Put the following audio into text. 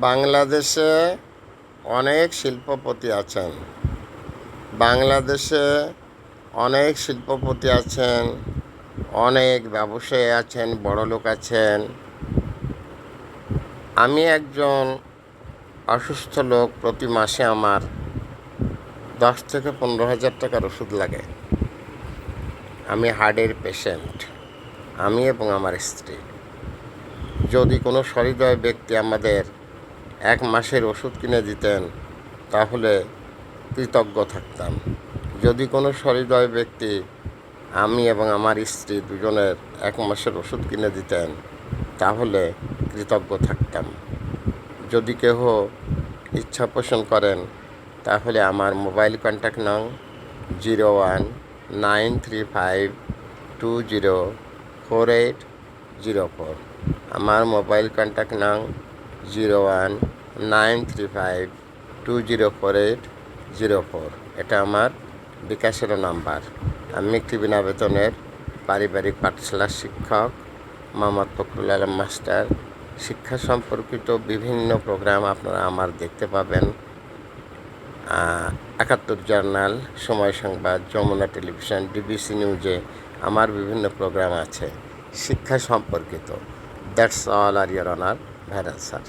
বাংলাদেশে অনেক শিল্পপতি আছেন। বাংলাদেশে অনেক শিল্পপতি আছেন, অনেক ব্যবসায়ী আছেন, বড়লোক আছেন। আমি একজন অসুস্থ লোক, প্রতি মাসে আমার 10 থেকে 15,000 টাকার ওষুধ লাগে। আমি হার্টের পেশেন্ট, আমি এবং আমার স্ত্রী। যদি কোনো সহৃদয় ব্যক্তি আমাদের 1 মাসের ওষুধ কিনে দিতেন তাহলে কৃতজ্ঞ থাকতাম। যদি কোনো সহৃদয় ব্যক্তি আমি এবং আমার স্ত্রী দুজনের 1 মাসের ওষুধ কিনে দিতেন তাহলে কৃতজ্ঞ থাকতাম। যদি কেহ ইচ্ছা পোষণ করেন তাহলে আমার মোবাইল কন্ট্যাক্ট নং 019352048004। আমার মোবাইল কন্ট্যাক্ট নং 019352048004। এটা আমার বিকাশের নাম্বার। আমি একটি বিনা বেতনের পারিবারিক পাঠশালার শিক্ষক, মোহাম্মদ ফখরুল আলম মাস্টার। শিক্ষা সম্পর্কিত বিভিন্ন প্রোগ্রাম আপনারা আমার দেখতে পাবেন 71 জার্নাল, সময় সংবাদ, যমুনা টেলিভিশন, ডিবিসি নিউজে আমার বিভিন্ন প্রোগ্রাম আছে শিক্ষা সম্পর্কিত। দ্যাটস অল আর ইয়োর অনার, ভাইরাল স্যার।